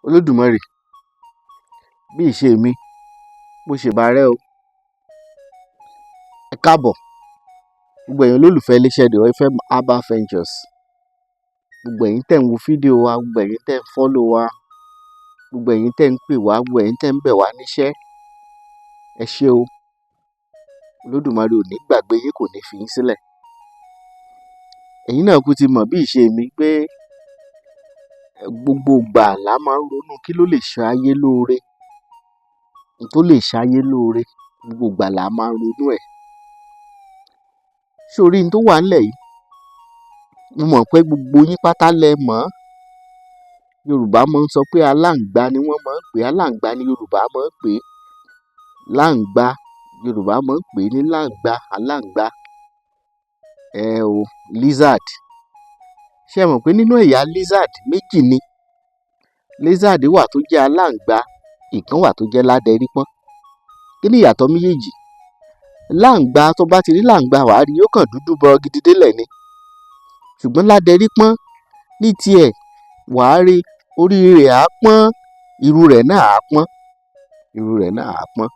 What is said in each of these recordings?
Olódùmarè, bí ìṣe mi, mo ṣèbà rẹ o. Ẹ káàbọ̀ gbogbo ẹ̀yin olólùfẹ́ iléeṣẹ́ The FM Herbal Ventures, gbogbo ẹ̀yin tẹ́ ń wo fídíò wa, gbogbo ẹ̀yin tẹ́ ń fọ́lò wa, gbogbo ẹ̀yin tẹ́ ń pè wá, gbogbo ẹ̀yin tẹ́ ń bẹ̀ wá níṣẹ́, ẹ ṣé o. Olódùmarè ò ní gbàgbé yín, kò ní fi yín sílẹ̀. Ẹ̀yin náà kú ti mọ̀ bí ìṣe mi pé gbogbo ìgbà la máa ń ronú kí ló lè ṣe ayé lóore, tó lè ṣe ayé lóore, gbogbo ìgbà la máa ń ronú ẹ̀. Sórí n tó wà ńlẹ̀ yìí, mo mọ̀ pé gbogbo yín pátá lẹ mọ̀. Yorùbá máa ń sọ pé aláǹgbá ni wọ́n máa ń pè, aláǹgbá ni Yorùbá máa ń pè, láǹgbá Yorùbá máa ń pè ní láǹgbá, aláǹgbá. Lizard. Ṣé ẹ mọ̀ pé nínú ẹ̀yà lizard méjì ni? Lizard wà tó jẹ́ aláǹgbá, ìkan wà tó jẹ́ ládẹrípọ́n. Kí ni ìyàtọ̀ méjèèjì? Láǹgbá, tó bá ti rí láǹgbá wàá rí yóò kàn dúdú bọ gidi délẹ̀ ni. Ṣùgbọ́n ládẹrípọ́n ní tiẹ̀ wàá rí orí rẹ̀ á pọ́n, irú rẹ̀ náà á pọ́n, irú rẹ̀ náà á pọ́n.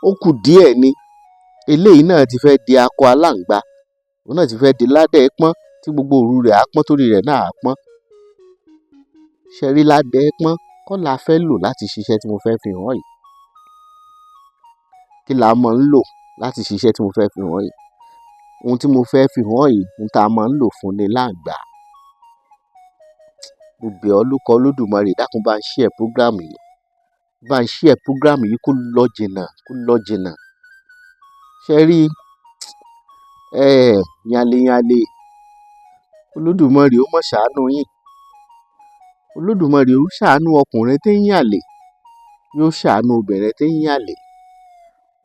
Ó kù díẹ̀ ni eléyìí náà ti fẹ́ di akọ aláǹgbá, òun náà ti fẹ́ di ládẹrípọ́n tí gbogbo òru rẹ̀ á pọ́n torí rẹ̀ náà á pọ́n. Ṣé rí ládẹrípọ́n kọ́ la fẹ́ lò láti ṣiṣẹ́ tí mo fẹ́ fi hàn yìí? Kí la máa ń lò láti ṣiṣẹ́ tí mo fẹ́ fi hàn yìí? Ohun tí mo fẹ́ fi hàn yìí, ohun tá a máa ń lò fún ni láǹgbá. Mo bẹ̀ ọ́ lórúkọ Olódùmarè, dákun bá ń share program yìí, bá ń share program yìí kó lọ jìnnà, kó lọ jìnnà. Ṣé rí yánléyánlé, Olódùmarè ó mọ̀ ṣàánú yín. Olódùmarè ó ṣàánú ọkùnrin tí ń yànlé, yóò ṣàánú obìnrin tí ń yànlé.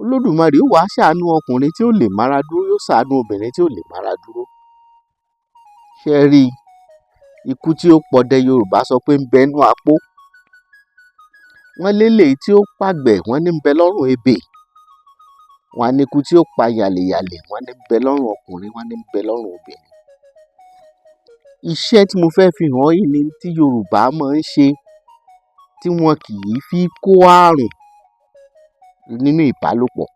Olódùmarè ó wá ṣàánú ọkùnrin tí ó lè mára dúró, yóò ṣàánú obìnrin tí ó lè mára dúró. Ṣé rí ikú tí ó pọdẹ, Yorùbá sọ pé ń bẹ nú apó. Wọ́n léléyìí tí ó pàgbẹ̀, wọ́n ní ń bẹ lọ́rùn ebè. Wọ́n á ní ikú tí ó pa yàlèyàlè, wọ́n ní ń bẹ lọ́rùn ọkùnrin, wọ́n ní ń bẹ lọ́rùn obìnrin. Iṣẹ́ tí mo fẹ́ fi hàn yìí ni tí Yorùbá máa ń ṣe tí wọn kì í fi kó àrùn nínú ìbálòpọ̀.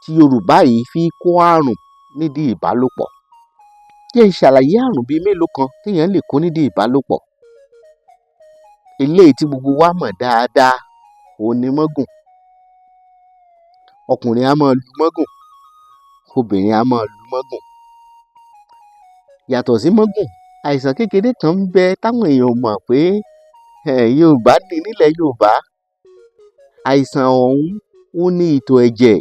Tí Yorùbá yìí fi kó àrùn nídìí ìbálòpọ̀. Jẹ́ n ṣàlàyé àrùn bíi mélòó kan téèyàn lè kó nídìí ìbálòpọ̀. Eléyìí tí gbogbo wa mọ̀ dáadáa, òun ni mọ́gùn. Ọkùnrin á máa lu mọ́gùn, obìnrin á máa lu mọ́gùn. Yàtọ̀ sí mọ́gùn, àìsàn kékeré kan ń bẹ táwọn èèyàn mọ̀ pé Yorùbá ní nílẹ̀ Yorùbá. Àìsàn ọ̀hún ó ní ìtọ̀ ẹ̀jẹ̀.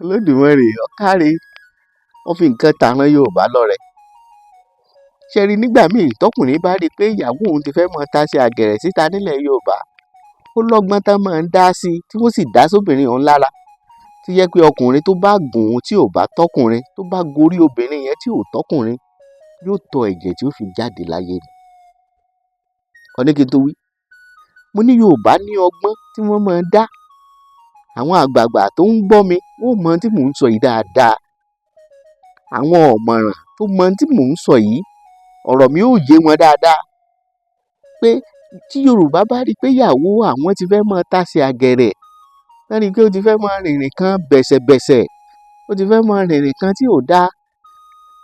Olódùmarè ó káre, wọ́n fi nǹkan tàrán Yorùbá lọ́rẹ. Ṣé rí nígbà míì tọkùnrin bá rí i pé ìyàwó òun ti fẹ́ mọ ta sí àgẹ̀rẹ̀ síta nílẹ̀ Yorùbá, ó lọ́gbọ́n tán máa ń dá sí i tí wọ́n sì dá sóbìnrin ọ̀hún lára. Tí jẹ́ pé ọkùnrin tó bá gùn ún tí ò bá tọkùnrin, tó bá gorí obìnrin yẹn tí ò tọkùnrin, yóò tọ ẹ̀jẹ̀ tí ó fi jáde láyé ni. Ọní kí n tó wí, mo ní Yorùbá ní ọgbọ́n tí wọ́n máa ń dá. Àwọn àgbààgbà tó ń gbọ́ mi, wọ́n mọ tí mò ń sọ yìí dáadáa. Àwọn ọ̀mọ̀ràn tó mọ tí mò ń sọ yìí, ọ̀rọ̀ mi ò yé wọn dáadáa. Pé tí Yorùbá bá rí i pé ìyàwó àwọn ti fẹ́ mọ ta sí àgẹ̀rẹ̀, wọ́n rí i pé ó ti fẹ́ mọ rìnrìn kan bẹ̀sẹ̀bẹ̀sẹ̀, ó ti fẹ́ mọ rìnrìn kan tí ò dáa,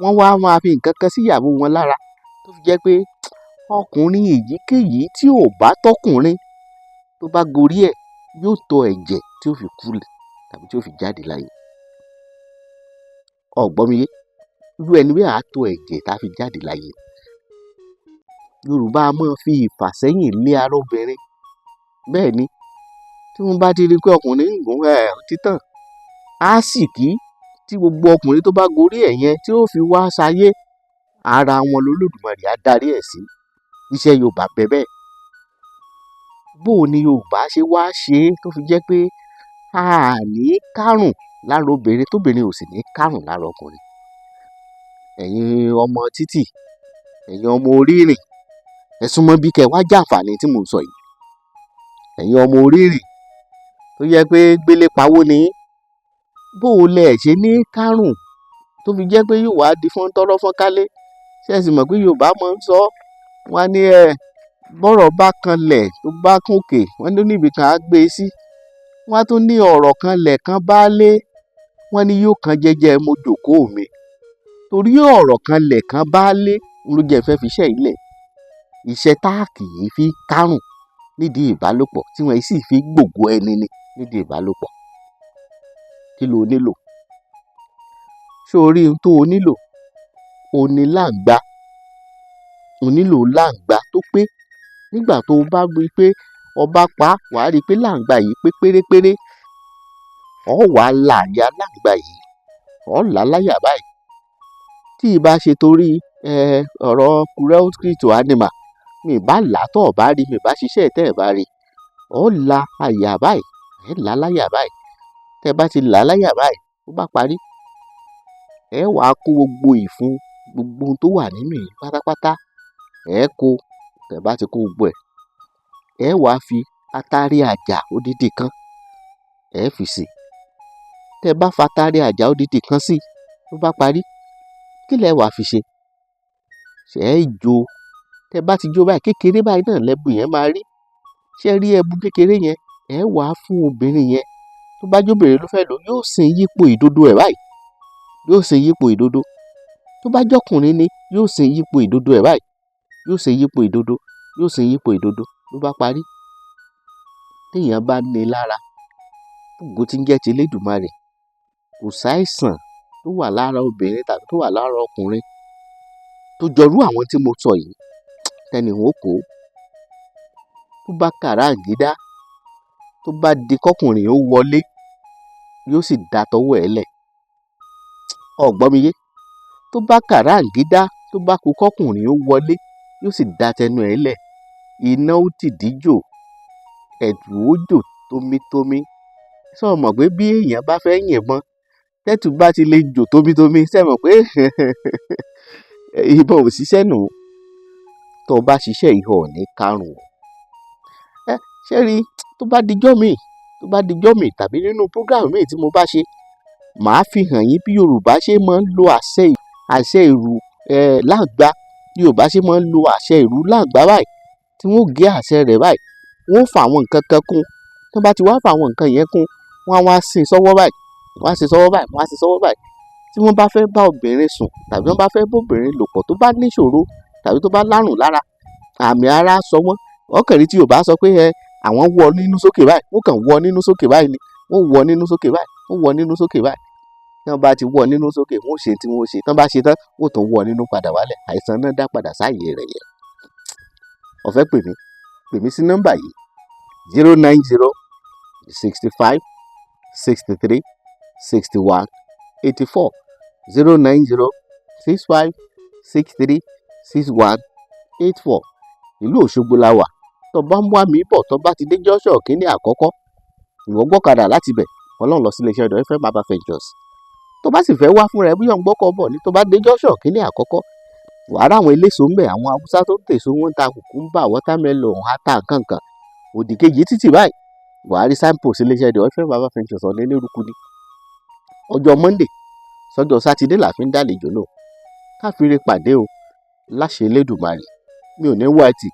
wọ́n wá máa fi nǹkan kan sí ìyàwó wọn lára. Tó fi jẹ́ pé ọkùnrin èyíkéyìí tí ò bá tọkùnrin, tó bá gorí ẹ̀, yóò tọ ẹ̀jẹ̀ tí ó fi kú tàbí tí ó fi jáde láyé. Ọ̀gbọ́n mi yé, irú ẹni bí àá tọ ẹ̀jẹ̀ tá a fi jáde láyé. Yorùbá máa fi ìfàsẹ́yìn lé ara obìnrin. Bẹ́ẹ̀ ni, tí wọ́n bá ti rí i pé ọkùnrin ń gùn títàn, á sì kí tí gbogbo ọkùnrin tó bá gorí ẹ̀ yẹn tí ó fi wá sáyé, ara wọn lolódùmarè á darí ẹ̀ sí. Iṣẹ́ Yorùbá bẹ́ẹ̀ bẹ́ẹ̀. Bó o ní Yorùbá ṣe wá ṣe tó fi jẹ́ pé a ní kárùn lára obìnrin tóbìnrin ò sì ní kárùn lára ọkùnrin. Ẹ̀yin ọmọ títì, ẹ̀yin ọmọ orí ìrìn, ẹ súnmọ́ bí kẹ́ wá jàǹfààní tí mò ń sọ yìí. Ẹ̀yin ọmọ orí ìrìn tó yẹ pé gbélé pawó ni, bó o lẹ̀ ṣe ní kárùn tó fi jẹ́ pé yóò wá di fọ́n tọ́rọ́ fọ́n kálé ṣé ẹ sì mọ̀ pé Yorùbá máa ń sọ wọ́n ní bọ́rọ̀ bá kanlẹ̀ tó bá kúnkè wọ́n ní níbi kan á gbé e sí. Wọ́n á tún ní ọ̀rọ̀ kanlẹ̀ kan baálé wọ́n ní yóò kan jẹ́jẹ́ mo jókòó mi. Torí ọ̀rọ̀ kanlẹ̀ kan baálé ló jẹ́ fẹ́ fi iṣẹ́ ilẹ̀. Iṣẹ́ tá kì í fi kárùn nídìí ìbálòpọ̀ tí wọ́n sì fi gbògo ẹni ni nídìí ìbálòpọ̀. Kí lo nílò? Ṣé o rí ohun tó o nílò? O ní láǹgbá. O nílò láǹgbá tó pé. Nígbà tó o bá rí pé ọba pa wàá rí pé láǹgbá yìí pé pérépéré. Ọ wàá la àyà láǹgbá yìí. Ọ là á láyà báyìí. Tí ì bá ṣe torí ọ̀rọ̀ cruelty to animal mi bá là á tó ọ̀ bá rí mi bá ṣiṣẹ́ tẹ́ ẹ̀ bá rí. Ọ la àyà báyìí. Ẹ là á láyà báyìí. Tẹ́ ẹ bá ti là á láyà báyìí ó bá parí. Ẹ wàá kó gbogbo ìfun gbogbo ohun tó wà nínú yìí pátápátá. Ẹ kó tẹ́ ẹ bá ti kó gbogbo ẹ̀. Ẹ wàá fi atari àjà odidi kan ẹ fi sí. Tẹ́ ẹ bá fa atari àjà odidi kan sí ó bá parí. Kí lẹ wàá fi ṣe? Ṣé ẹ jó? Tẹ́ ẹ bá ti jó báyìí kékeré báyìí náà lẹ́bù yẹn máa rí. Ṣé ẹ rí ẹbu kékeré yẹn? Ẹ wàá fún obìnrin yẹn. Tó bá jóbìnrin ló fẹ́ lò yóò sin yípo ìdodo ẹ̀ báyìí. Yóò sin yípo ìdodo. Tó bá jọkùnrin ni yóò sin yípo ìdodo ẹ̀ báyìí. Yóò sin yípo ìdodo. Yóò sin yípo ìdodo. Ló bá parí. Téèyàn bá ní lára ògo tí ń jẹ́ ti Elédùmarè kò sáìsàn tó wà lára obìnrin tàbí tó wà lára ọkùnrin tó jọrú àwọn tí mo sọ yìí tẹ́ni wọn kò. Tó bá kàràǹgídá tó bá di kọkùnrin ó wọlé yóò sì da tọwọ́ ẹ̀ lẹ̀. Ọ̀gbọ́n mi yé. Tó bá kàràǹgídá tó bá kú kọkùnrin ó wọlé yóò sì da tẹnu ẹ̀ lẹ̀. Iná ó ti díjò ẹ̀dù ó jò tómítómí. Ṣé o mọ̀ pé bí èèyàn bá fẹ́ yìnbọn tẹ́tù bá ti lè jò tómítómí ṣé mọ̀ pé ìbọn ò ṣiṣẹ́ nù. Tó o bá ṣiṣẹ́ ìhọ̀ ní kárùn. Ṣé rí tó bá dijọ́ mi tàbí nínú program mi tí mo bá ṣe màá fi hàn yín bí Yorùbá ṣe máa ń lo àṣẹ ìrù láǹgbá. Yorùbá ṣe máa ń lo àṣẹ ìrù láǹgbá báyìí tí wọ́n gé àṣẹ rẹ̀ báyìí. Wọ́n fa àwọn nǹkan kan kún. Tó bá ti wá fa àwọn nǹkan yẹn kún wọ́n á wá sin sọ́wọ́ báyìí. Wọ́n á sin sọ́wọ́ báyìí. Wọ́n á sin sọ́wọ́ báyìí. Tí wọ́n bá fẹ́ bá obìnrin sùn tàbí wọ́n bá fẹ́ bá obìnrin lò pọ̀ tó bá níṣòro tàbí tó bá lárùn lára àmì ara sọ wọ́n. Ọkànrí tí Yorùbá sọ pé àwọn wọ nínú sókè báyìí. Wọ́n kàn wọ nínú sókè báyìí ni. Wọ́n wọ nínú sókè báyìí. Wọ́n wọ nínú sókè báyìí. Tí wọ́n bá ti wọ nínú sókè wọ́n ṣe tí wọ́n ṣe. Tí wọ́n bá ṣe tán wọ́n tún wọ nínú padà wálẹ̀. Àìsàn náà dá padà sáàyè rẹ̀ yẹn. Ó fẹ́ pè mí sí nọ́mbà yìí 090 65 63 61 84 090 65 63 61 84. Ìlú Òṣogbo la wà. Tó bá ń wá mi bọ̀ tó bá ti dé jọ́ṣọ̀ kínní àkọ́kọ́ ìwọ gbọ́kadà láti bẹ̀ Ọlọ́run lọ sí iléeṣẹ́ ọ̀dọ̀ FM Herbal Ventures. Tó bá sì fẹ́ wá fúnra ẹ bí yọ̀ǹ gbọ́kọ̀ bọ̀ ní tó bá dé jọ́ṣọ̀ kínní àkọ́kọ́ wàá rà àwọn eléso ń bẹ̀ àwọn Haúsá tó ń tèso wọn ta kùkúmbà watermelon ata nǹkankan. Òdì kejì títì báyìí wàá rí signpost iléeṣẹ́ ọ̀dọ̀ FM Herbal Ventures ọ̀nà elérúkú ni. Ọjọ́ Monday sọ́jọ́ Sátidé là fi ń dálejò lò. Káfíńre pàdé o láṣẹ Elédùmarè mi ò ní wá ẹtì